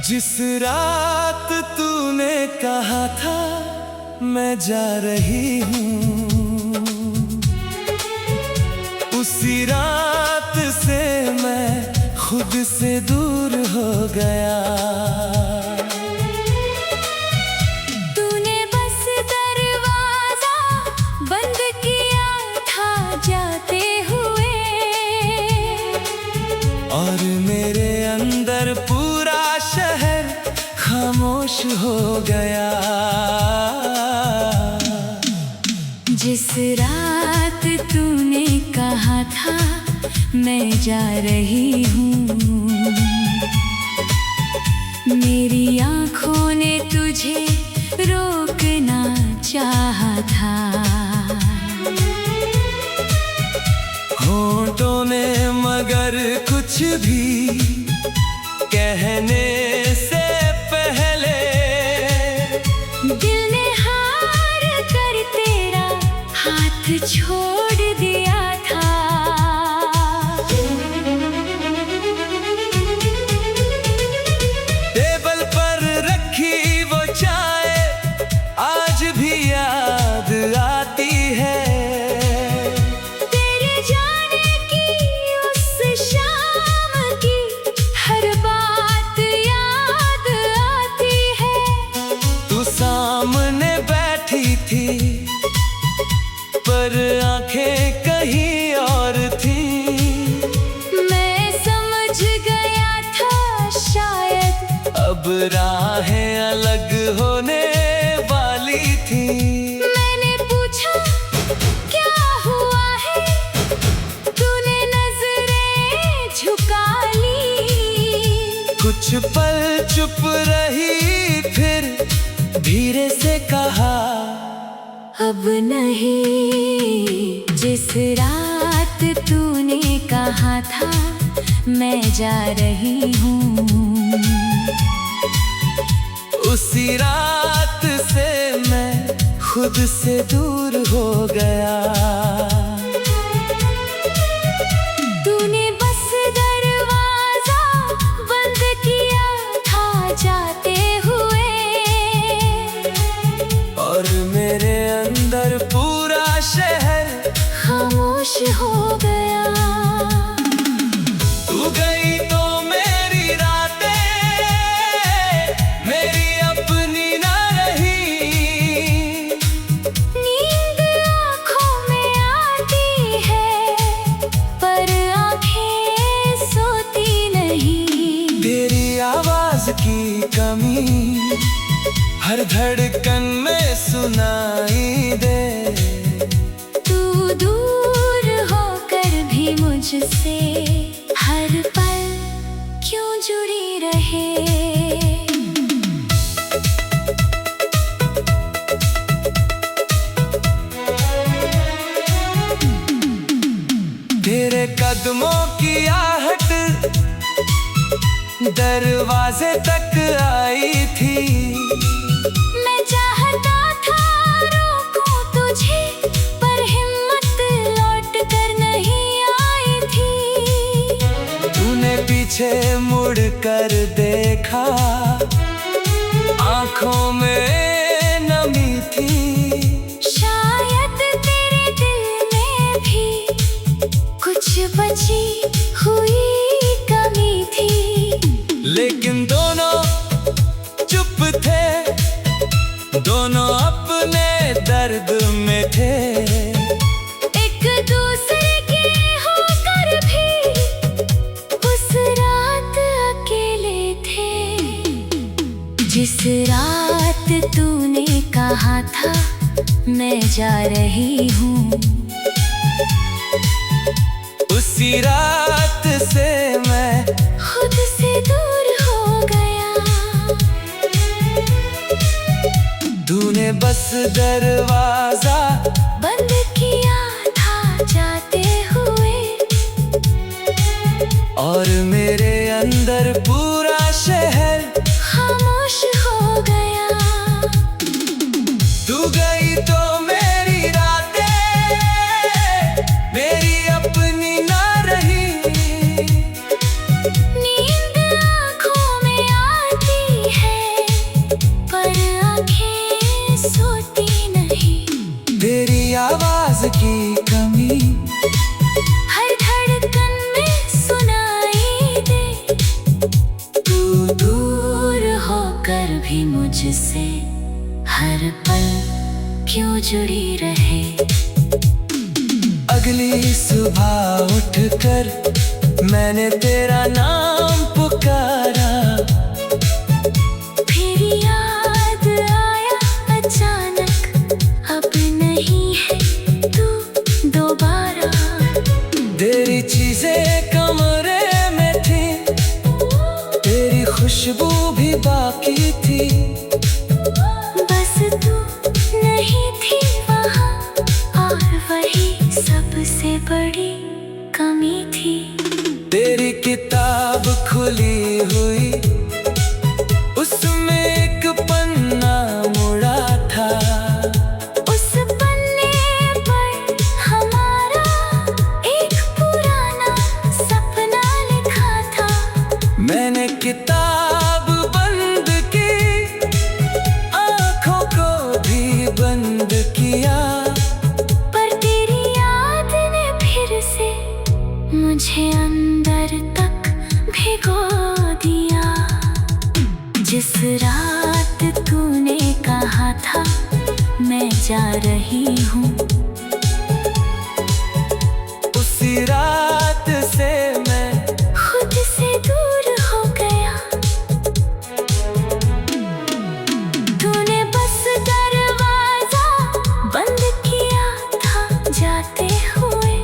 जिस रात तूने कहा था मैं जा रही हूँ, उसी रात से मैं खुद से दूर हो गया। तूने बस दरवाजा बंद किया था जाते हुए, और मेरे अंदर पूरा शहर खामोश हो गया। जिस रात तूने कहा था मैं जा रही हूँ, मेरी आँखों ने तुझे रोकना चाहा था। होंठों ने मगर कुछ भी कहने से पहले दिल ने हार कर तेरा हाथ छोड़ दिया था। टेबल पर रखी वो चाय आज भी याद आती है। तेरे जाने की उस शाम की हर बात याद आती है। तू सामने बैठी थी पर आंखें कहीं और थी। मैं समझ गया था शायद अब राहें अलग होने वाली थी। मैंने पूछा क्या हुआ है, तूने नजरें झुका ली। कुछ पल चुप रही फिर धीरे से कहा अब नहीं। जिस रात तूने कहा था मैं जा रही हूँ, उसी रात से मैं खुद से दूर हो गया। तूने बस दरवाजा बंद किया था जाते हुए, और मेरे अंदर पूरा शहर खामोश हो गया। तू गई तो मेरी रातें मेरी अपनी ना रही। नींद आँखों में आती है पर आँखें सोती नहीं। तेरी आवाज की कमी हर धड़कन में सुनाई दे। तू दूर होकर भी मुझसे हर पल क्यों जुड़ी रहे। तेरे कदमों की आहट दरवाजे तक आई थी। मैं चाहता था रोकूं तुझे पर हिम्मत लौट कर नहीं आई थी। तूने पीछे मुड़ कर देखा, आंखों में नमी थी। शायद तेरे दिल में भी कुछ बची हुई कमी थी। लेकिन दोनों चुप थे, दोनों अपने दर्द में थे। एक दूसरे के होकर भी उस रात अकेले थे। जिस रात तूने कहा था मैं जा रही हूँ, उसी रात से मैं खुद से दूर हो गया। तूने बस दरवाजा बंद किया था जाते हुए, और मेरे अंदर पूरा शहर खामोश हो गया। तू गई तो मेरी रातें मेरी अपनी ना रही। नींद आँखों में आती तू दूर होकर भी मुझसे हर पल क्यों जुड़ी रहे। अगली सुबह उठकर मैंने तेरा नाम पुकारा, फिर याद आया अचानक अब नहीं है तू दोबारा। तेरी चीजें कमरे में थी, तेरी खुशबू भी बाकी थी, बस तू नहीं थी वहाँ और वही सबसे बड़ी कमी थी। तेरी किताब खुली हुई, उसमें एक पन्ना मुड़ा था, उस पन्ने पर हमारा एक पुराना सपना लिखा था। मैंने किताब बंद की, आंखों को भी बंद किया, पर तेरी याद ने फिर से मुझे अंदर तक भिगो दिया। जिस रात तूने कहा था मैं जा रही हूँ, उसी रात से मैं खुद से दूर हो गया। तूने बस दरवाजा बंद किया था जाते हुए,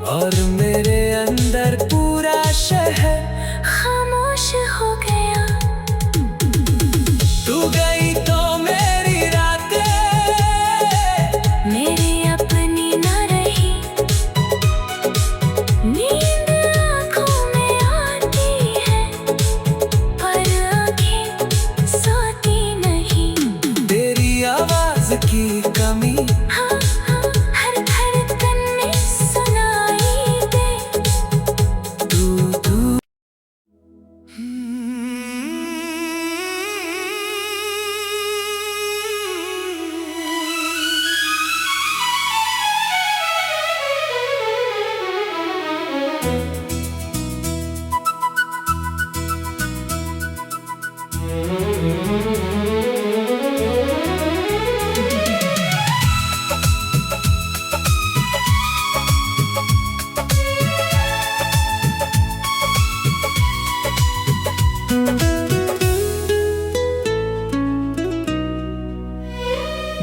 और मेरे अंदर पूरा शहर खामोश हो गया। तू गई तो मेरी रातें मेरी अपनी न रही, नींद आँखों में आती है पर आँखें सोती नहीं। तेरी आवाज की कमी हाँ हाँ हर धड़कन में सुनाई दे। तू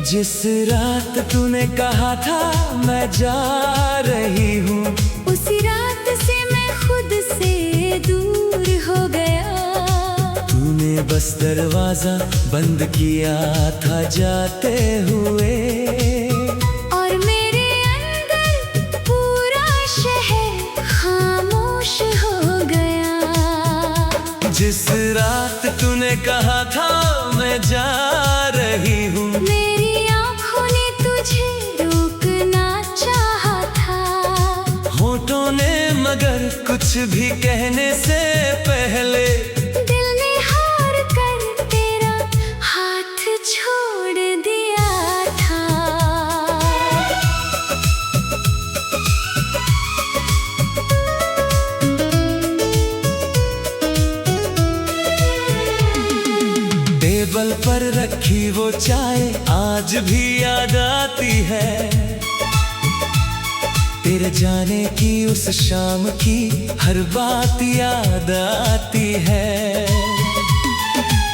जिस रात तूने कहा था मैं जा रही हूँ, उसी रात से मैं खुद से दूर हो गया। तूने बस दरवाजा बंद किया था जाते हुए, और मेरे अंदर पूरा शहर खामोश हो गया। जिस रात तूने कहा था मैं जा रही हूँ, मेरी आँखों ने तुझे रोकना चाहा था, होठों ने मगर कुछ भी कहने से पहले दिल ने हार कर तेरा हाथ छोड़ दिया था। टेबल पर रखी वो चाय आज भी याद आती है, तेरे जाने की उस शाम की हर बात याद आती है।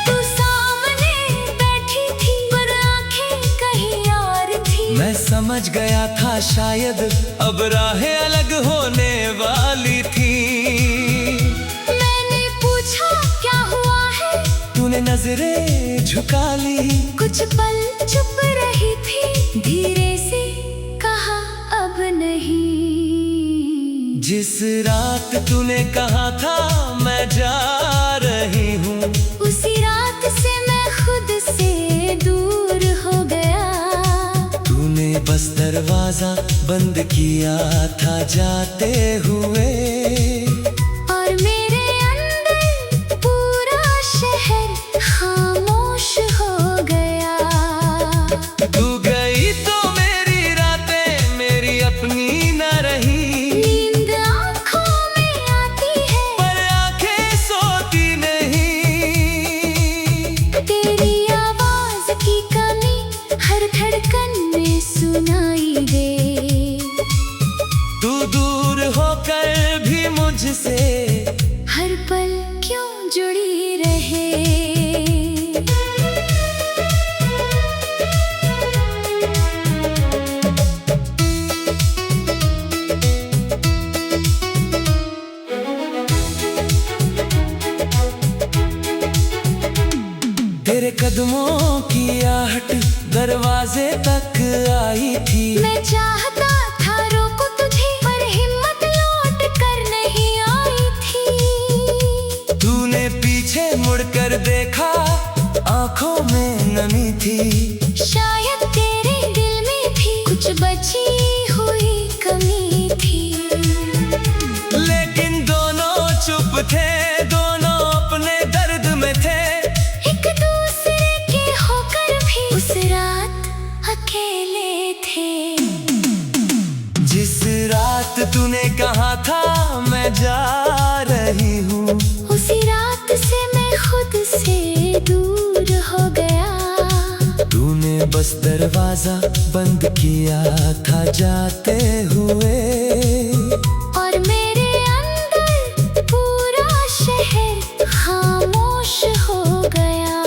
तू सामने बैठी थी पर आंखें कहीं और थी, मैं समझ गया था शायद अब राहें अलग होने वाली थी। मैंने पूछा क्या हुआ है, तूने नजरें झुका ली, कुछ पल चुप रही थी, धीरे से कहा अब नहीं। जिस रात तूने कहा था मैं जा रही हूँ, उसी रात से मैं खुद से दूर हो गया। तूने बस दरवाजा बंद किया था जाते हुए, और मेरे अंदर पूरा शहर खामोश हो गया। तू गई तो मेरी रातें मेरी अपनी न रही, नींद आँखों में आती है पर आंखें क्यों जुड़ी रहे। तेरे कदमों की आहट दरवाजे तक आई थी। मैं चाहता था रोको तुझे, पर हिम्मत लौट कर नहीं आई थी। तूने पीछे मुड़कर देखा, आंखों में नमी थी। शायद तेरे दिल में भी कुछ बची हुई कमी थी। लेकिन दोनों चुप थे, दोनों अपने दर्द में थे। एक दूसरे के होकर भी उस रात अकेले थे। जिस रात तूने कहा था मैं जा रही हूँ, उसी रात से मैं खुद से दूर हो गया। तूने बस दरवाजा बंद किया था जाते हुए, और मेरे अंदर पूरा शहर खामोश हो गया।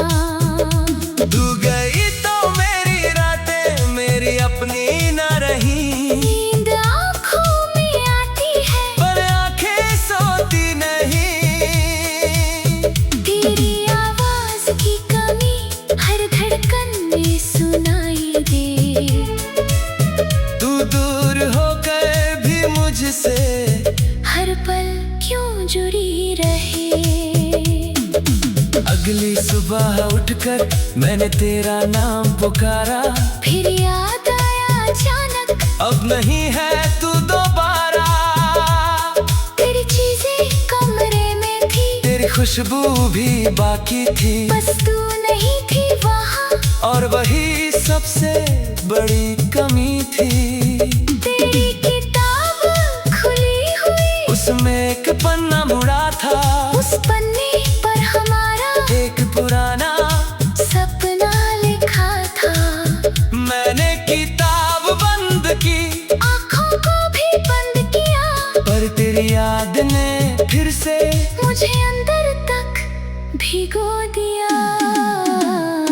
तू गई तो मेरी रातें मेरी अपनी न रही। नींद आँखों में आती है, पर आंखें सोती नहीं। तेरी आवाज की कमी हर धड़कन में सुनाई दे। तू दूर होकर भी मुझसे हर पल क्यों जुड़ी रहे। अगली सुबह उठकर मैंने तेरा नाम पुकारा। फिर याद आया अचानक, अब नहीं है तू दोबारा। तेरी चीजें कमरे में थी, तेरी खुशबू भी बाकी थी। बस तू नहीं थी वहाँ, और वही सबसे बड़ी कमी थी। तेरी किताब खुली हुई, उसमें एक पन्ना मुड़ा था। उस पन्ने पर हमारा एक पुराना सपना लिखा था। मैंने किताब बंद की, आँखों को भी बंद किया, पर तेरी याद ने फिर से मुझे अंदर तक भिगो दिया।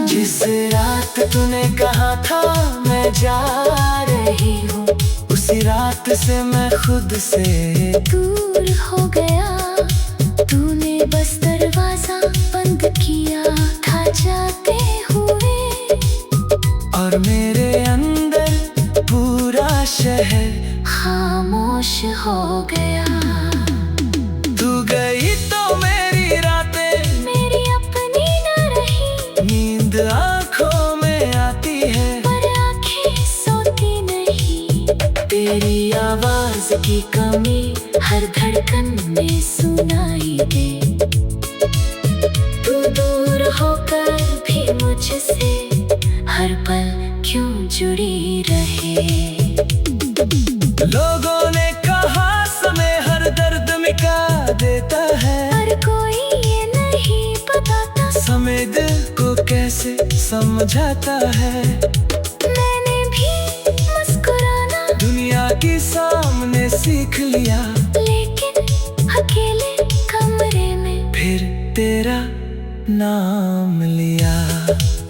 जिस रात तूने कहा था मैं जा रही हूँ, उसी रात से मैं खुद से दूर हो गया। तूने बस दरवाजा बंद किया था जाते हुए, और मेरे अंदर पूरा शहर खामोश हो गया। तू गई तो मेरी रातें मेरी अपनी न रही। नींद आंखों में आती है, पर आंखें सोती नहीं। तेरी आवाज की कमी हर धड़कन में सुनाई दे। तू दूर होकर भी मुझसे हर पल क्यों जुड़ी रहे। लोगों ने कहा समय हर दर्द मिटा देता है, पर कोई ये नहीं बताता समय दिल को कैसे समझाता है। मैंने भी मुस्कुराना दुनिया के सामने सीख लिया, लेकिन अकेले कमरे में फिर तेरा नाम लिया।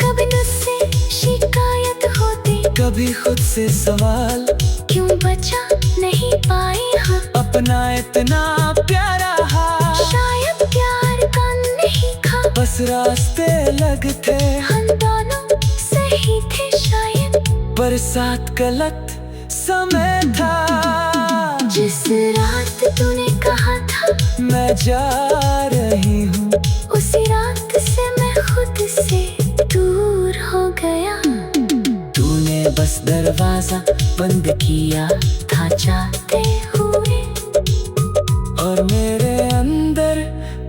कभी मुझसे शिकायत होती, कभी खुद से सवाल, क्यों बचा नहीं पाई हम अपना इतना प्यारा हाथ। शायद प्यार का नहीं था, बस रास्ते अलग थे, हम दोनों सही थे शायद। पर साथ गलत समय था। जिस रात तूने कहा था मैं जा रही हूँ, उसी रात से मैं खुद से दूर हो गया। तूने बस दरवाजा बंद किया था जाते हुए, और मेरे अंदर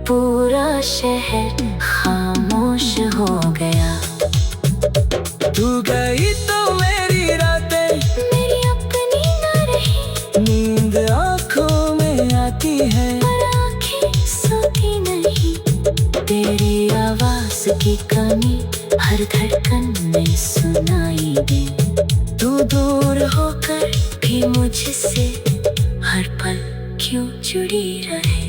पूरा शहर खामोश हो गया। तू गई तो मेरी रातें मेरी अपनी न रही। नींद आंखों में आती है, पर आंखें सोती नहीं। तेरी आवाज की कमी हर धड़कन में सुनाई दे। तू दूर होकर भी मुझसे हर पल क्यों जुड़ी रहे।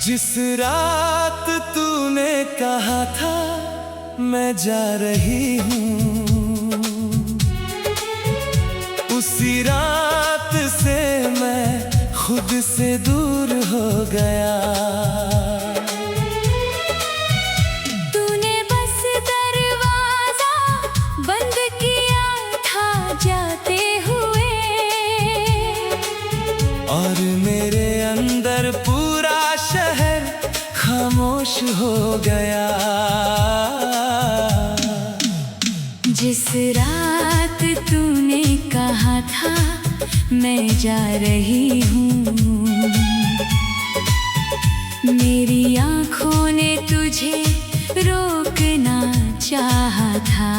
जिस रात तूने कहा था मैं जा रही हूँ, उसी रात से मैं खुद से दूर हो गया। तूने बस दरवाजा बंद किया था जाते हुए, और मेरे अंदर पूरा शहर खामोश हो गया। जिस रात तूने कहा था मैं जा रही हूँ, मेरी आँखों ने तुझे रोकना चाहा था।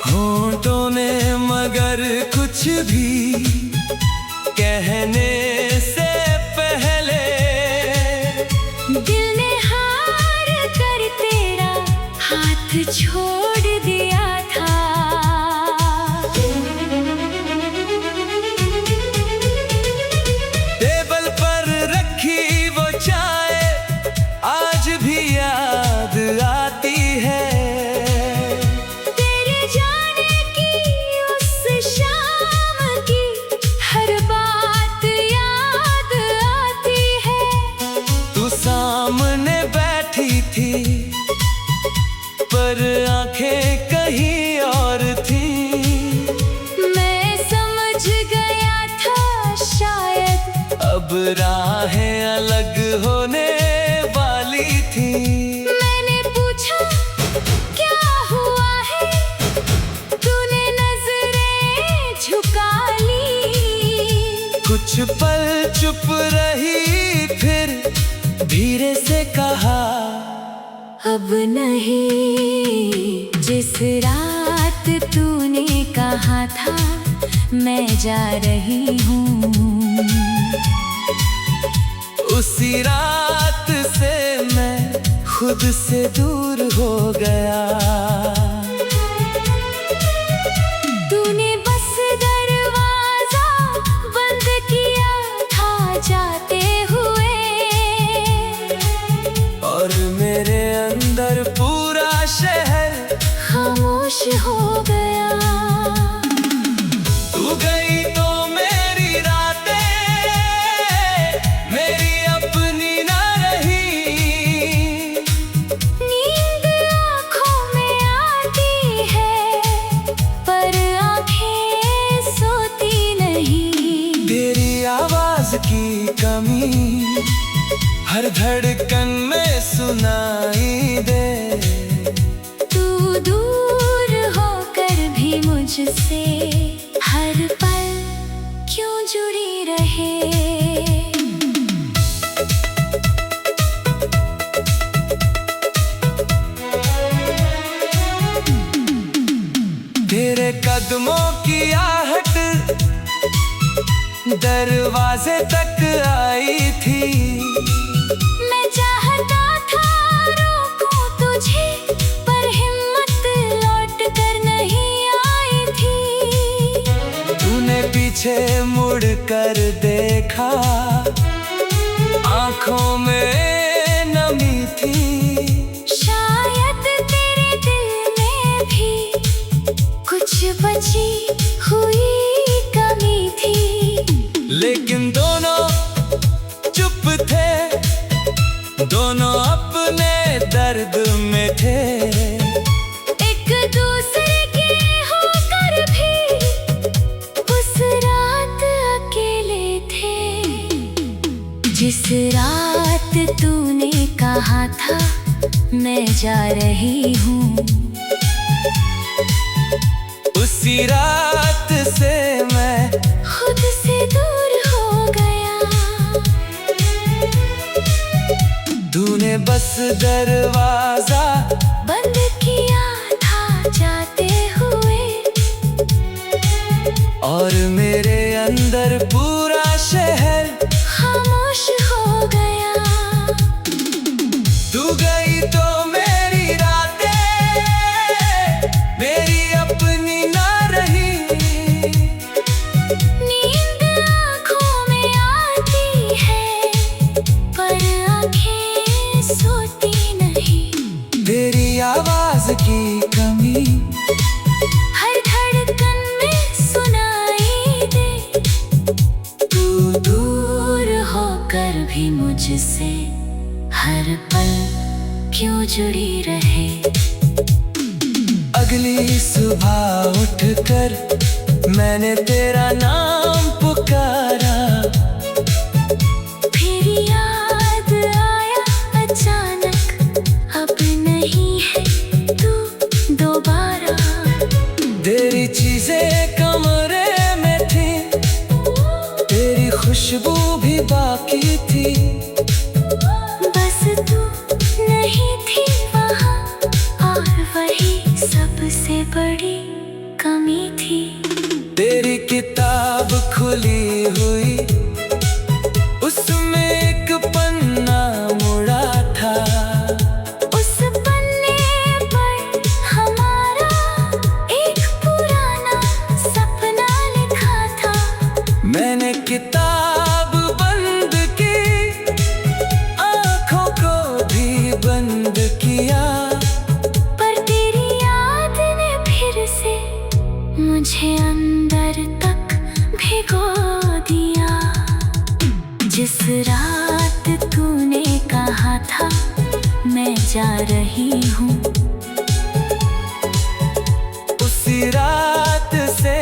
होंठों ने मगर कुछ भी कहने से पहले दिल ने हार कर तेरा हाथ छोड़ दिया था। टेबल पर रखी वो चाय आज भी याद आती है। तेरे जाने की उस शाम की हर बात याद आती है। तू सामने बैठी थी पर आंखें कहीं और थी। मैं समझ गया था शायद अब राहें अलग होने वाली थी। मैंने पूछा क्या हुआ है, तूने नजरें झुका ली। कुछ पल चुप रही फिर धीरे से कहा अब नहीं। जिस रात तूने कहा था मैं जा रही हूँ, उसी रात से मैं खुद से दूर हो गया। तूने बस दरवाजा बंद किया था जाते हुए, और मेरे अंदर पूरा शहर खामोश हो गया। तू गई तो मेरी रातें मेरी अपनी ना रही। नींद आँखों में आती है पर आँखें सोती नहीं। तेरी आवाज की कमी हर धड़कन में सुनाई दे। तू दूर होकर भी मुझसे हर पल क्यों जुड़ी रहे। तेरे कदमों की आहट दरवाजे तक आई थी। मैं चाहता था रोकूं तुझे पर हिम्मत लौट कर नहीं आई थी। तूने पीछे मुड़ कर देखा, आंखों में नमी थी। शायद तेरे दिल में भी कुछ बची हुई कमी थी। लेकिन दोनों चुप थे, दोनों अपने दर्द में थे। एक दूसरे के होकर भी उस रात अकेले थे। जिस रात तूने कहा था मैं जा रही हूँ, उसी रात से मैं खुद से दूर हो गया। तूने बस दरवाजा बंद किया था जाते हुए, और मेरे अंदर पूरा शहर खामोश हो गया। तू गई तो मेरी रातें मेरी अपनी ना रही। नींद आँखों में आती भी मुझसे हर पल क्यों जुड़ी रहे। अगली सुबह उठकर मैंने तेरा नाम पुकारा, फिर याद आया अचानक अब नहीं है तू दोबारा। तेरी चीजें कमरे में थी, तेरी खुशबू भी बाकी थी, बस तू नहीं थी वहाँ, और वही सबसे बड़ी कमी थी। तेरी किताब खुली हुई, उसमें एक पन्ना मुड़ा था, उस पन्ने पर हमारा एक पुराना सपना लिखा था। मैंने किताब बंद की, आँखों को भी बंद किया, पर तेरी याद ने फिर से मुझे अंदर तक भिगो दिया। जिस रात तूने कहा था मैं जा रही हूँ, उसी रात से